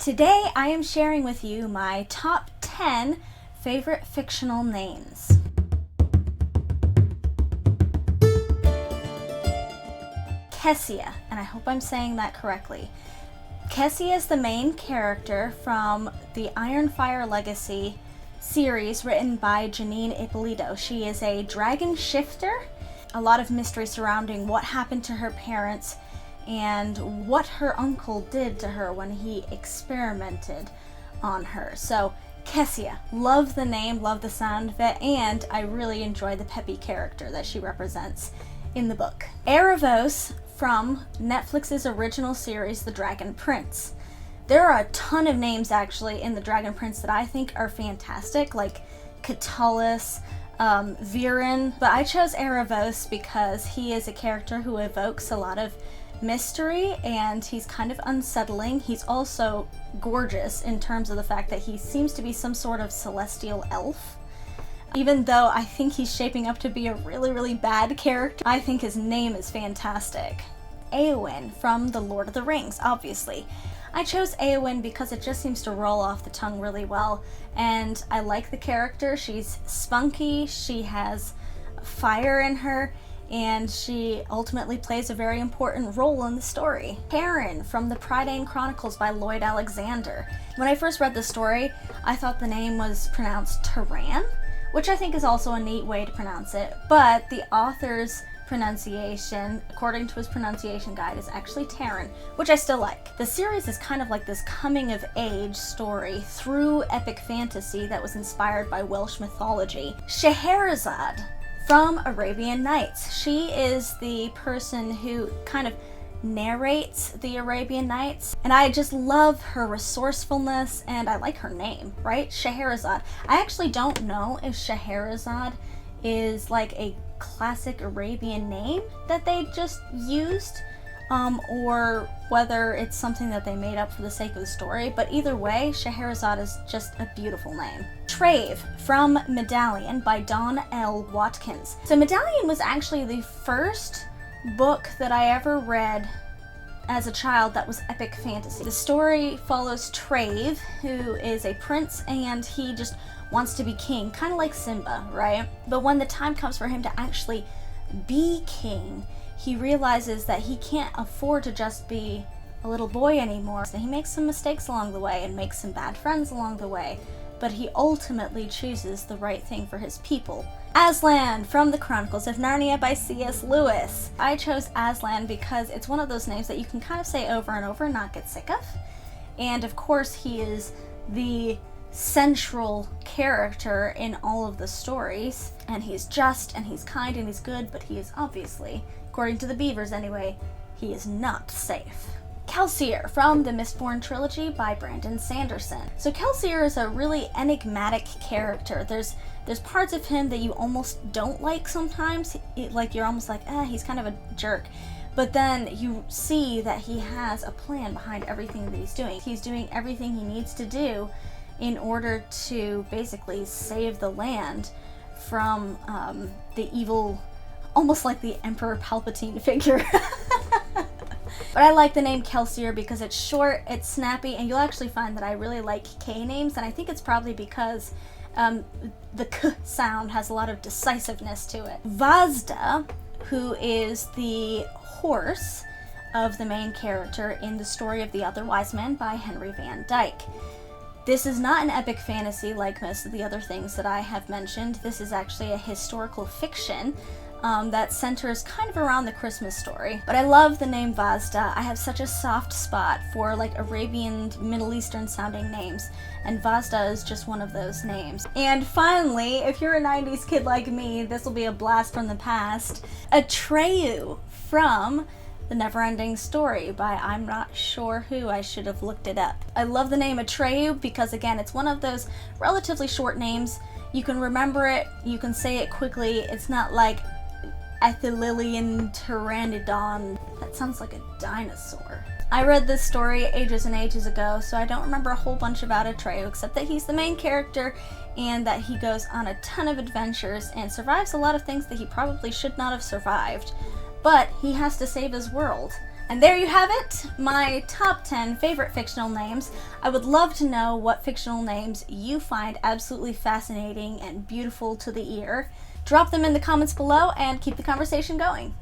Today I am sharing with you my top 10 favorite fictional names. KESIA, and I hope I'm saying that correctly. KESIA is the main character from the Iron Fire Legacy series written by Janine Ippolito. She is a dragon shifter. A lot of mystery surrounding what happened to her parents and what her uncle did to her when he experimented on her. So KESIA, love the name, love the sound of it, and I really enjoy the peppy character that she represents in the book. Erebos from Netflix's original series, The Dragon Prince. There are a ton of names actually in The Dragon Prince that I think are fantastic, like Catullus, Viren, but I chose Erebos because he is a character who evokes a lot of mystery and he's kind of unsettling. He's also gorgeous in terms of the fact that he seems to be some sort of celestial elf. Even though I think he's shaping up to be a really bad character, I think his name is fantastic. EOWYN from The Lord of the Rings, obviously. I chose EOWYN because it just seems to roll off the tongue really well, and I like the character. She's spunky, she has fire in her, and she ultimately plays a very important role in the story. TARAN from The Prydain Chronicles by Lloyd Alexander. When I first read the story, I thought the name was pronounced TARAN, which I think is also a neat way to pronounce it, but the author's pronunciation, according to his pronunciation guide, is actually TARAN, which I still like. The series is kind of like this coming-of-age story through epic fantasy that was inspired by Welsh mythology. Scheherazade from Arabian Nights. She is the person who kind of narrates the Arabian Nights, and I just love her resourcefulness, and I like her name, right? Scheherazade. I actually don't know if Scheherazade is like a classic Arabian name that they just used, or whether it's something that they made up for the sake of the story, but either way, Scheherazade is just a beautiful name. TRAVE from Medallion by Dawn L. Watkins. So Medallion was actually the first book that I ever read as a child that was epic fantasy. The story follows TRAVE, who is a prince, and he just wants to be king, kind of like Simba, right? But when the time comes for him to actually be king, he realizes that he can't afford to just be a little boy anymore. So he makes some mistakes along the way and makes some bad friends along the way, but he ultimately chooses the right thing for his people. ASLAN from The Chronicles of Narnia by C.S. Lewis. I chose ASLAN because it's one of those names that you can kind of say over and over and not get sick of. And of course he is the central character in all of the stories, and he's just and he's kind and he's good, but he is obviously, according to the Beavers anyway, he is not safe. KELSIER from the Mistborn trilogy by Brandon Sanderson. So KELSIER is a really enigmatic character. There's parts of him that you almost don't like sometimes, like you're almost like, he's kind of a jerk. But then you see that he has a plan behind everything that he's doing. He's doing everything he needs to do in order to basically save the land from the evil, almost like the Emperor Palpatine figure. But I like the name KELSIER because it's short, it's snappy, and you'll actually find that I really like K names, and I think it's probably because the K sound has a lot of decisiveness to it. VASDA, who is the horse of the main character in The Story of the Other Wise Men by Henry Van Dyke. This is not an epic fantasy like most of the other things that I have mentioned. This is actually a historical fiction that centers kind of around the Christmas story. But I love the name VASDA. I have such a soft spot for like Arabian, Middle Eastern sounding names, and VASDA is just one of those names. And finally, if you're a 90s kid like me, this will be a blast from the past. ATREYU from The Neverending Story by I'm not sure who, I should have looked it up. I love the name ATREYU because again, it's one of those relatively short names. You can remember it, you can say it quickly. It's not like Ethylilian Pteranodon. That sounds like a dinosaur. I read this story ages and ages ago, so I don't remember a whole bunch about ATREYU except that he's the main character and that he goes on a ton of adventures and survives a lot of things that he probably should not have survived. But he has to save his world And there you have it, my top 10 favorite fictional names. I would love to know what fictional names you find absolutely fascinating and beautiful to the ear. Drop them in the comments below and keep the conversation going.